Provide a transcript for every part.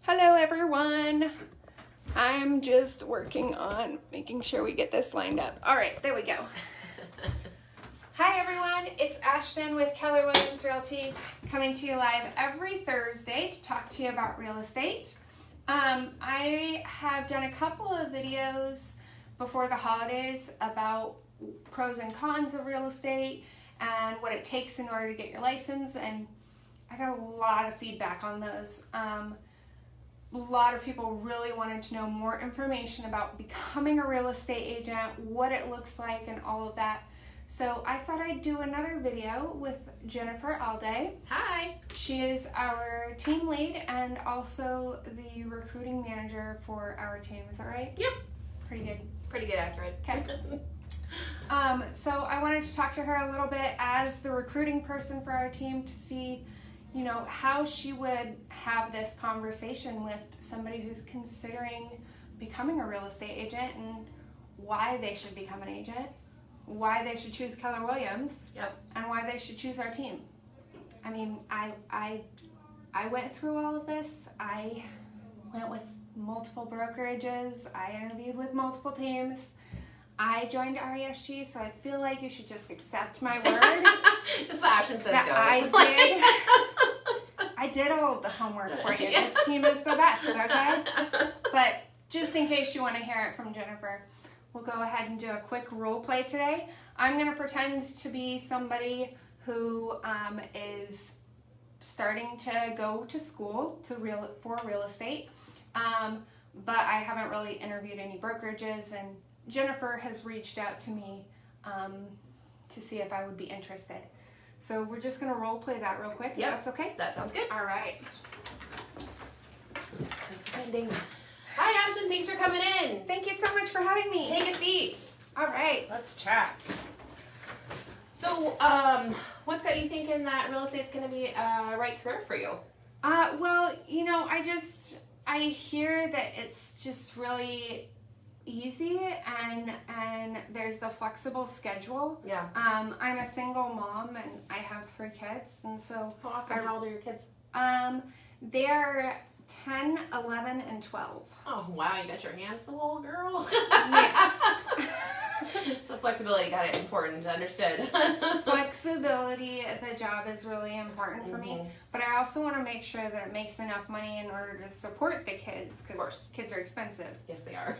Hello everyone. I'm just working on making sure we get this lined up. All right, there we go. Hi everyone, it's Ashton with Keller Williams Realty coming to you live every Thursday to talk to you about real estate. I have done a couple of videos before the holidays about pros and cons of real estate and what it takes in order to get your license, and I got a lot of feedback on those. A lot of people really wanted to know more information about becoming a real estate agent, what it looks like, and all of that. So I thought I'd do another video with Jennifer Alday. Hi. She is our team lead and also the recruiting manager for our team. Is that right? Yep. Pretty good. Pretty good, accurate. Okay. So I wanted to talk to her a little bit as the recruiting person for our team to see, you know, how she would have this conversation with somebody who's considering becoming a real estate agent and why they should become an agent, why they should choose Keller Williams, Yep. and why they should choose our team. I mean, I went through all of this. I went with multiple brokerages. I interviewed with multiple teams. I joined RESG, so I feel like you should just accept my word. Just what Ashton says that goes. I did all of the homework for you. This team is the best, okay? But just in case you want to hear it from Jennifer, we'll go ahead and do a quick role play today. I'm going to pretend to be somebody who is starting to go to school for real estate, but I haven't really interviewed any brokerages, and Jennifer has reached out to me to see if I would be interested. So we're just going to role play that real quick. Yep. That's okay? That sounds good. All right. Hi, Ashton. Thanks for coming in. Thank you so much for having me. Take a seat. All right, let's chat. So, what's got you thinking that real estate's going to be a right career for you? Well, you know, I hear that it's just really easy and there's the flexible schedule. Yeah. I'm a single mom and I have 3 kids, and so Awesome. How old are your kids? they're 10, 11, and 12. Oh, wow. You got your hands full, little girl. Yes. So flexibility, got it. Important. Understood. Flexibility at the job is really important for me, but I also want to make sure that it makes enough money in order to support the kids, because kids are expensive. Yes, they are.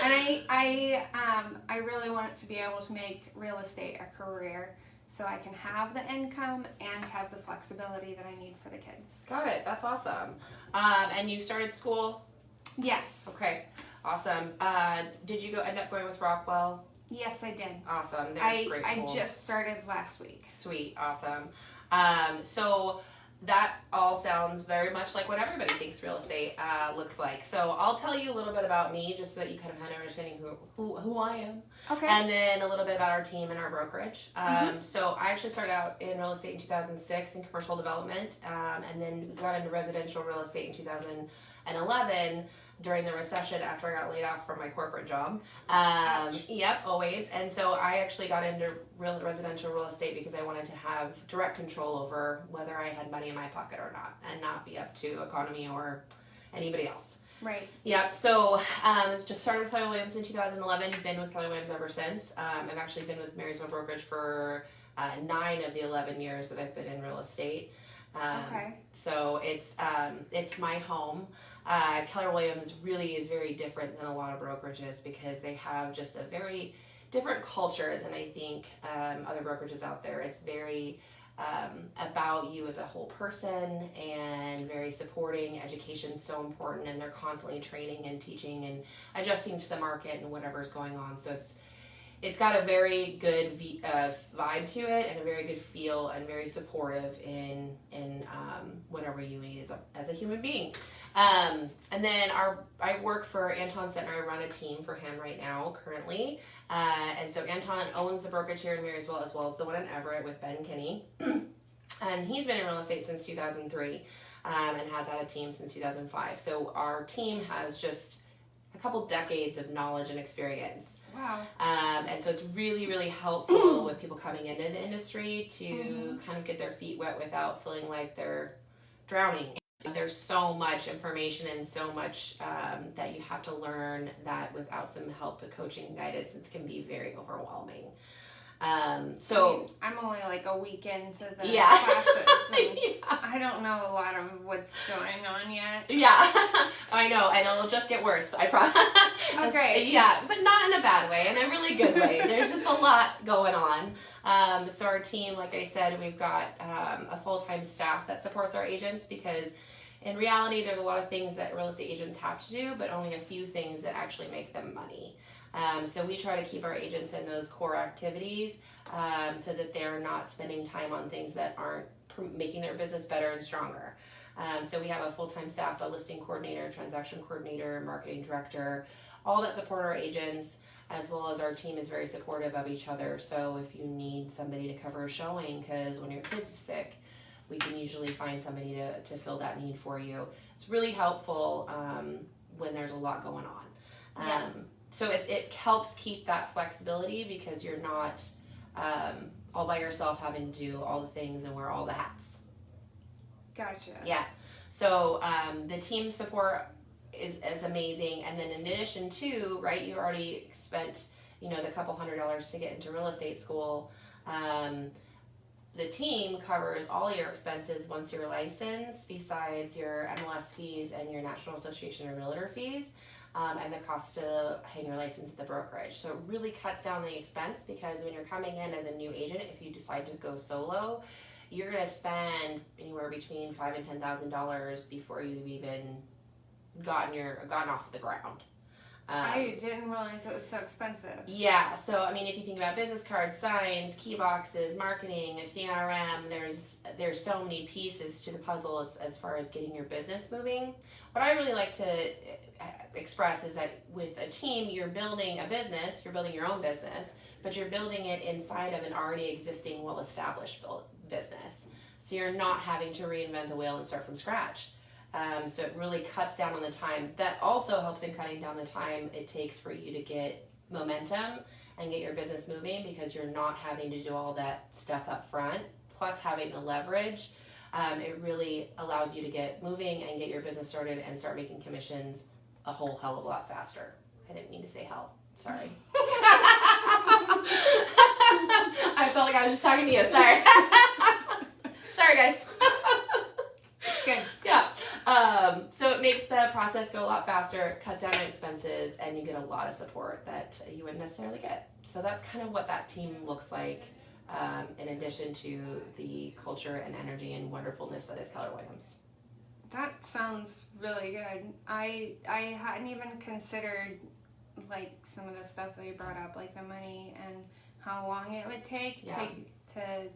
And I really want to be able to make real estate a career so I can have the income and have the flexibility that I need for the kids. Got it. That's awesome. And you started school? Yes. Okay. Awesome. Did you end up going with Rockwell? Yes, I did. Awesome. They're a great school. I just started last week. Sweet. Awesome. So that all sounds very much like what everybody thinks real estate looks like. So I'll tell you a little bit about me just so that you kind of have an understanding who I am. Okay. And then a little bit about our team and our brokerage. So I actually started out in real estate in 2006 in commercial development, and then got into residential real estate in 2011 during the recession after I got laid off from my corporate job. Yep, always. And so I actually got into residential real estate because I wanted to have direct control over whether I had money in my pocket or not, and not be up to economy or anybody else. Right. Yep. So just started with Keller Williams in 2011. Been with Keller Williams ever since. I've actually been with Marysville Brokerage for 9 of the 11 years that I've been in real estate. Okay. So it's my home. Keller Williams really is very different than a lot of brokerages because they have just a very different culture than I think other brokerages out there. It's very about you as a whole person and very supporting. Education's so important, and they're constantly training and teaching and adjusting to the market and whatever's going on. So it's got a very good vibe to it and a very good feel and very supportive in whatever you need as a human being. And then I work for Anton Stettner. I run a team for him right now currently. And so Anton owns the brokerage here in Marysville as well as the one in Everett with Ben Kinney. And he's been in real estate since 2003 and has had a team since 2005. So our team has just a couple decades of knowledge and experience. Wow. And so it's really, really helpful with people coming into the industry to kind of get their feet wet without feeling like they're drowning. There's so much information and so much that you have to learn that without some help with coaching and guidance, it can be very overwhelming. So I'm only like a week into the yeah. classes. And Yeah. I don't know a lot of what's going on yet. Yeah, I know, and it'll just get worse. I promise. Oh, great. Yeah, but not in a bad way, in a really good way. There's just a lot going on. So our team, like I said, we've got a full-time staff that supports our agents because in reality, there's a lot of things that real estate agents have to do, but only a few things that actually make them money. So we try to keep our agents in those core activities so that they're not spending time on things that aren't making their business better and stronger. So we have a full-time staff, a listing coordinator, transaction coordinator, marketing director, all that support our agents, as well as our team is very supportive of each other. So if you need somebody to cover a showing because when your kid's sick, we can usually find somebody to fill that need for you. It's really helpful when there's a lot going on. Yeah. So it helps keep that flexibility because you're not all by yourself having to do all the things and wear all the hats. Gotcha. Yeah. So the team support is amazing. And then in addition to, right, you already spent, the couple $100s to get into real estate school. The team covers all your expenses once you're licensed, besides your MLS fees and your National Association of Realtor fees. And the cost to hang your license at the brokerage. So it really cuts down the expense because when you're coming in as a new agent, if you decide to go solo, you're going to spend anywhere between $5,000 and $10,000 before you've even gotten off the ground. I didn't realize it was so expensive. Yeah, so if you think about business cards, signs, key boxes, marketing, a CRM, there's so many pieces to the puzzle as far as getting your business moving. What I really like to express is that with a team, you're building a business, you're building your own business, but you're building it inside of an already existing, well-established business. So you're not having to reinvent the wheel and start from scratch. So it really cuts down on the time. That also helps in cutting down the time it takes for you to get momentum and get your business moving because you're not having to do all that stuff up front, plus having the leverage. It really allows you to get moving and get your business started and start making commissions a whole hell of a lot faster. I didn't mean to say hell. Sorry. I felt like I was just talking to you. Sorry. Sorry, guys. Good. Yeah. So it makes the process go a lot faster, cuts down on expenses, and you get a lot of support that you wouldn't necessarily get. So that's kind of what that team looks like, in addition to the culture and energy and wonderfulness that is Keller Williams. That sounds really good. I hadn't even considered like some of the stuff that you brought up, like the money and how long it would take to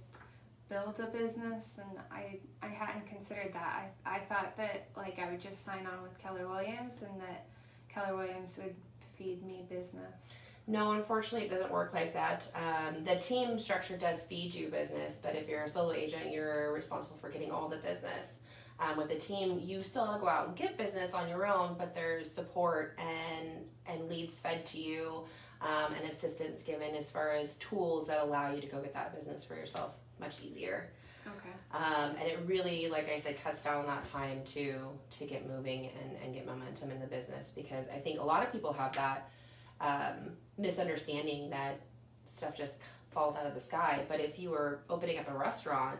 build a business, and I hadn't considered that. I thought that like I would just sign on with Keller Williams and that Keller Williams would feed me business. No, unfortunately, it doesn't work like that. The team structure does feed you business, but if you're a solo agent, you're responsible for getting all the business. With a team, you still go out and get business on your own, but there's support and leads fed to you and assistance given as far as tools that allow you to go get that business for yourself much easier. Okay. And it really, like I said, cuts down that time to get moving and get momentum in the business, because I think a lot of people have that misunderstanding that stuff just falls out of the sky. But if you were opening up a restaurant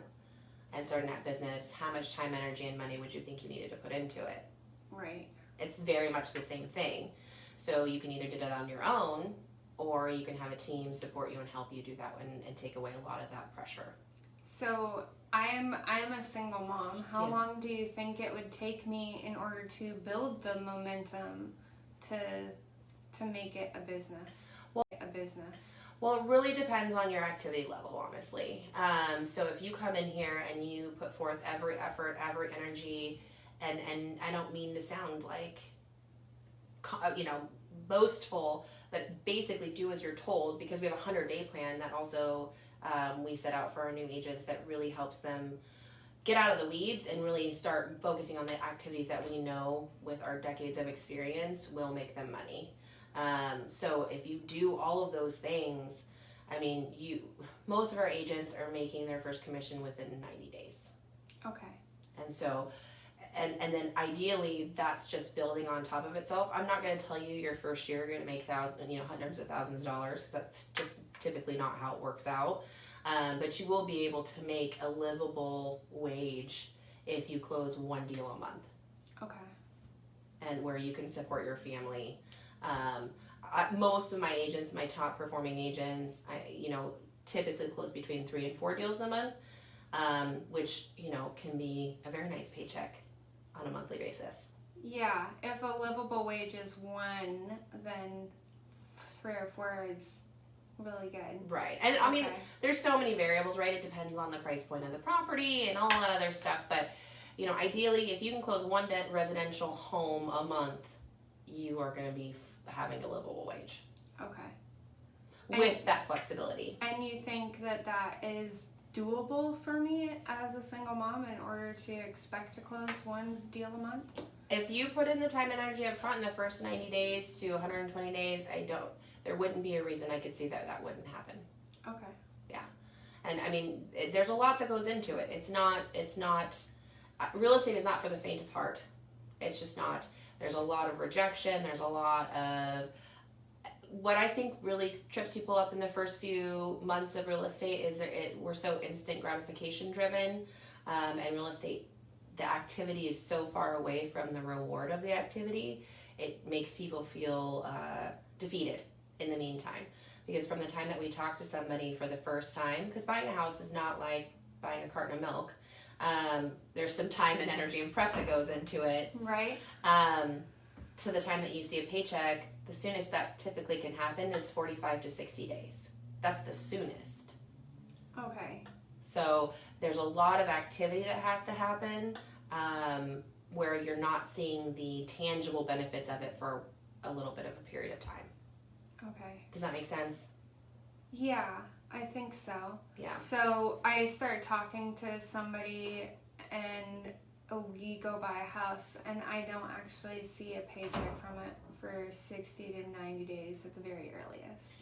and starting that business, how much time, energy, and money would you think you needed to put into it? Right. It's very much the same thing. So you can either do that on your own, or you can have a team support you and help you do that and take away a lot of that pressure. So I'm a single mom. How Yeah. long do you think it would take me in order to build the momentum to make it a business? Well, it really depends on your activity level, honestly. So if you come in here and you put forth every effort, every energy, and I don't mean to sound like, boastful, but basically do as you're told, because we have a 100-day plan that also we set out for our new agents that really helps them get out of the weeds and really start focusing on the activities that we know with our decades of experience will make them money. So if you do all of those things, most of our agents are making their first commission within 90 days. okay. And so and then ideally that's just building on top of itself. I'm not going to tell you your first year you're going to make hundreds of thousands of dollars, because that's just typically not how it works out. But you will be able to make a livable wage if you close one deal a month. Okay. And where you can support your family. Most of my agents, my top performing agents, typically close between 3 and 4 deals a month, which, can be a very nice paycheck on a monthly basis. Yeah, if a livable wage is 1, then 3 or 4 is really good. Right. And I mean, there's so many variables, right? It depends on the price point of the property and all that other stuff. But, ideally, if you can close one residential home a month, you are going to be having a livable wage. Okay. With that flexibility. And you think that is doable for me as a single mom in order to expect to close 1 deal a month? If you put in the time and energy up front in the first 90 days to 120 days, there wouldn't be a reason I could see that wouldn't happen. Okay. Yeah. And I mean, there's a lot that goes into it. It's not, real estate is not for the faint of heart. It's just not. There's a lot of rejection. There's a lot of, what I think really trips people up in the first few months of real estate is that we're so instant gratification driven, and real estate, the activity is so far away from the reward of the activity, it makes people feel defeated in the meantime. Because from the time that we talk to somebody for the first time, because buying a house is not like buying a carton of milk, there's some time and energy and prep that goes into it. Right. To the time that you see a paycheck, the soonest that typically can happen is 45 to 60 days. That's the soonest. Okay. So there's a lot of activity that has to happen, where you're not seeing the tangible benefits of it for a little bit of a period of time. Okay. Does that make sense? Yeah, I think so. Yeah. So I start talking to somebody and we go buy a house and I don't actually see a paycheck from it for 60 to 90 days at the very earliest.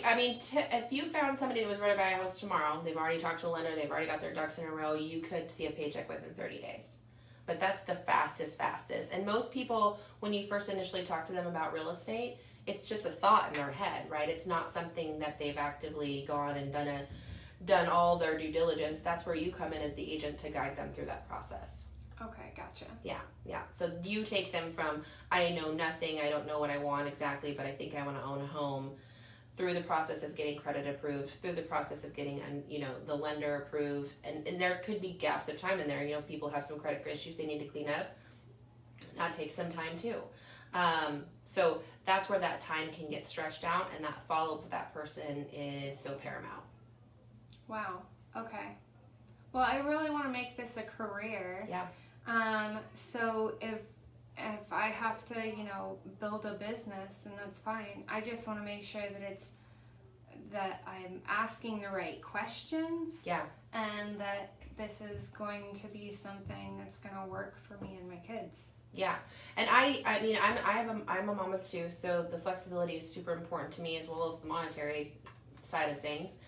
I mean, if you found somebody that was ready to buy a house tomorrow, they've already talked to a lender, they've already got their ducks in a row, you could see a paycheck within 30 days. But that's the fastest. And most people, when you first initially talk to them about real estate, it's just a thought in their head, right? It's not something that they've actively gone and done all their due diligence. That's where you come in as the agent to guide them through that process. Okay, gotcha. Yeah. So you take them from, I know nothing, I don't know what I want exactly, but I think I want to own a home, through the process of getting credit approved, through the process of getting, the lender approved. And there could be gaps of time in there. If people have some credit issues they need to clean up, that takes some time too. So that's where that time can get stretched out, and that follow-up with that person is so paramount. Wow. Okay. Well, I really want to make this a career. Yeah. So if I have to, build a business, then that's fine. I just want to make sure that I'm asking the right questions. Yeah. And that this is going to be something that's going to work for me and my kids. Yeah. And I'm a mom of 2, so the flexibility is super important to me, as well as the monetary side of things.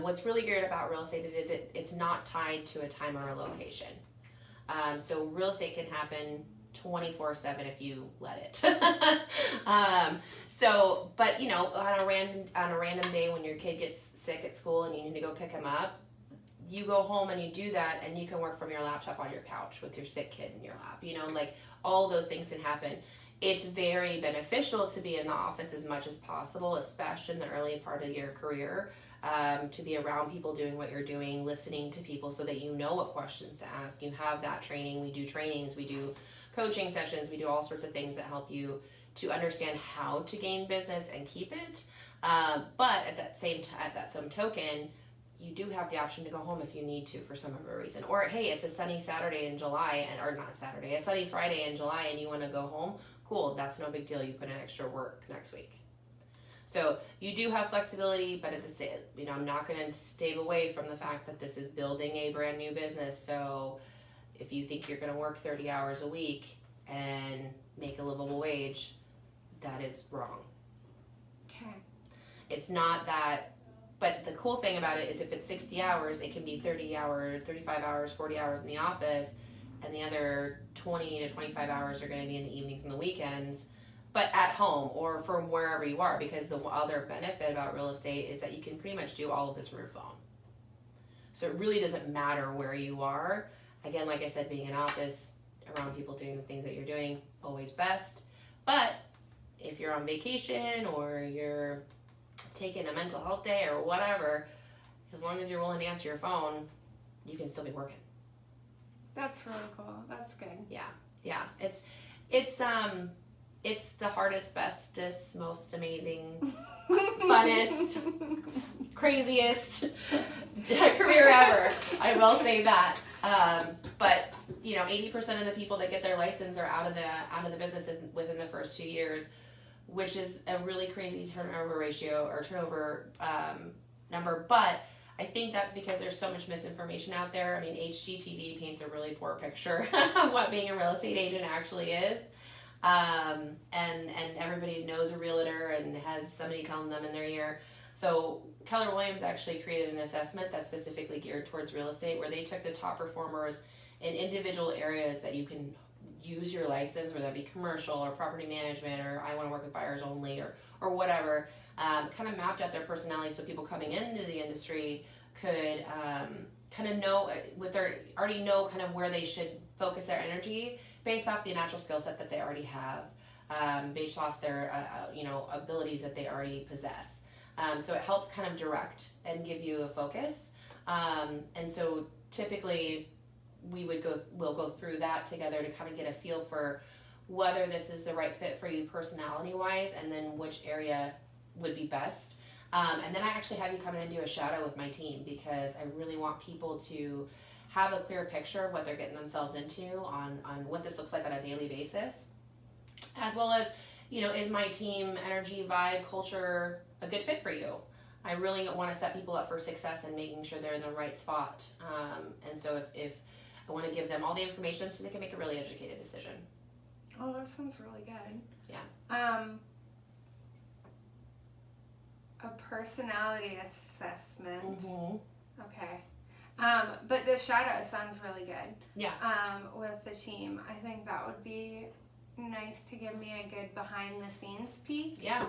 What's really great about real estate is it's not tied to a time or a location. So real estate can happen 24/7 if you let it. But on a random day when your kid gets sick at school and you need to go pick him up, you go home and you do that, and you can work from your laptop on your couch with your sick kid in your lap. All those things can happen. It's very beneficial to be in the office as much as possible, especially in the early part of your career, to be around people doing what you're doing, listening to people so that you know what questions to ask. You have that training. We do trainings, we do coaching sessions, we do all sorts of things that help you to understand how to gain business and keep it. But at that same token, you do have the option to go home if you need to for some other reason. Or, hey, it's a sunny Saturday in July, a sunny Friday in July, and you want to go home. Cool, that's no big deal. You put in extra work next week. So you do have flexibility, but I'm not going to stay away from the fact that this is building a brand new business. So if you think you're going to work 30 hours a week and make a livable wage, that is wrong. Okay. It's not that. But the cool thing about it is if it's 60 hours, it can be 30 hours, 35 hours, 40 hours in the office, and the other 20 to 25 hours are going to be in the evenings and the weekends, but at home or from wherever you are, because the other benefit about real estate is that you can pretty much do all of this from your phone. So it really doesn't matter where you are. Again, like I said, being in office around people doing the things that you're doing, always best. But if you're on vacation or you're taking a mental health day or whatever, as long as you're willing to answer your phone, you can still be working. That's really cool. That's good. Yeah. It's the hardest, bestest, most amazing, funnest, craziest career ever. I will say that. But 80% of the people that get their license are out of the business within the first 2 years, which is a really crazy turnover ratio or turnover number. But I think that's because there's so much misinformation out there. I mean, HGTV paints a really poor picture of what being a real estate agent actually is. And everybody knows a realtor and has somebody telling them in their ear. So Keller Williams actually created an assessment that's specifically geared towards real estate, where they took the top performers in individual areas that you can use your license, whether that be commercial or property management, or I want to work with buyers only, or whatever. Kind of mapped out their personality so people coming into the industry could kind of know already know kind of where they should focus their energy based off the natural skill set that they already have, based off their abilities that they already possess. So it helps kind of direct and give you a focus. And so typically we'll go through that together to kind of get a feel for whether this is the right fit for you personality wise, and then which area would be best. And then I actually have you come in and do a shadow with my team, because I really want people to have a clear picture of what they're getting themselves into on what this looks like on a daily basis, as well as, is my team energy, vibe, culture a good fit for you? I really want to set people up for success and making sure they're in the right spot. And so if I want to give them all the information so they can make a really educated decision. Oh, that sounds really good. Yeah. A personality assessment. Mm-hmm. Okay. But the shadow sounds really good. Yeah. With the team. I think that would be nice to give me a good behind the scenes peek. Yeah.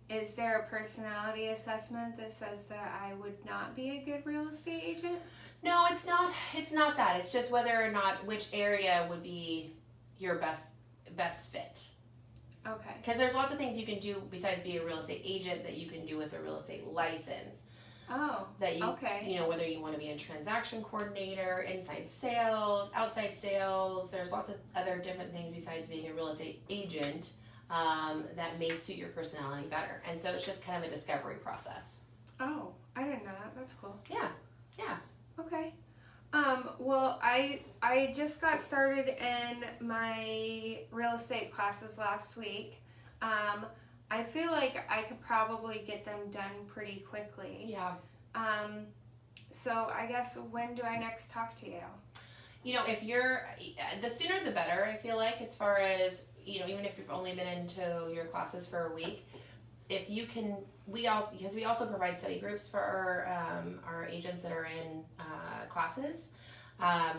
Is there a personality assessment that says that I would not be a good real estate agent? No, it's not. It's not that. It's just whether or not which area would be your best fit. Okay. Because there's lots of things you can do besides be a real estate agent that you can do with a real estate license. Oh. That you, okay. Whether you want to be a transaction coordinator, inside sales, outside sales. There's lots of other different things besides being a real estate agent that may suit your personality better. And so it's just kind of a discovery process. Oh, I didn't know that. That's cool. Yeah. Okay. Well, I just got started in my real estate classes last week. I feel like I could probably get them done pretty quickly. Yeah. So I guess when do I next talk to you? If you're, the sooner the better, I feel like, as far as, even if you've only been into your classes for a week, if you can, because we also provide study groups for our agents that are in classes.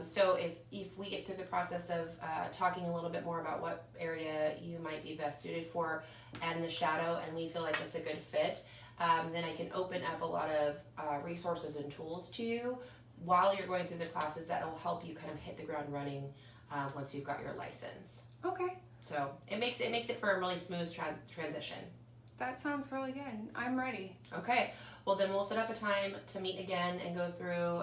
So if we get through the process of talking a little bit more about what area you might be best suited for and the shadow, and we feel like it's a good fit, then I can open up a lot of resources and tools to you while you're going through the classes that will help you kind of hit the ground running once you've got your license. Okay. So it makes it for a really smooth transition. That sounds really good. I'm ready. Okay. Well, then we'll set up a time to meet again and go through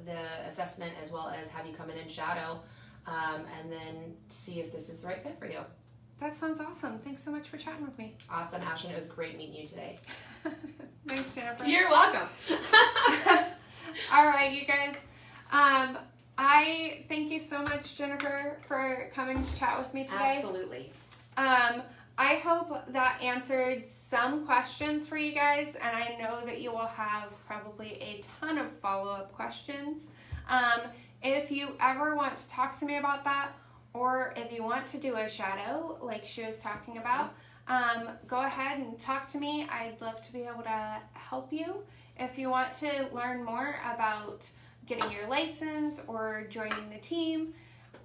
the assessment, as well as have you come in and shadow, and then see if this is the right fit for you. That sounds awesome. Thanks so much for chatting with me. Awesome, Ashton. It was great meeting you today. Thanks, Jennifer. You're welcome. All right, you guys. I thank you so much, Jennifer, for coming to chat with me today. Absolutely. I hope that answered some questions for you guys, and I know that you will have probably a ton of follow-up questions. If you ever want to talk to me about that, or if you want to do a shadow like she was talking about, go ahead and talk to me. I'd love to be able to help you. If you want to learn more about getting your license or joining the team,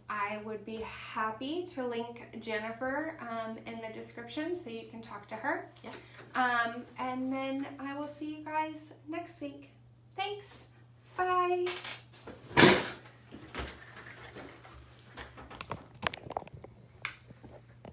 I would be happy to link Jennifer in the description so you can talk to her. Yeah. And then I will see you guys next week. Thanks. Bye.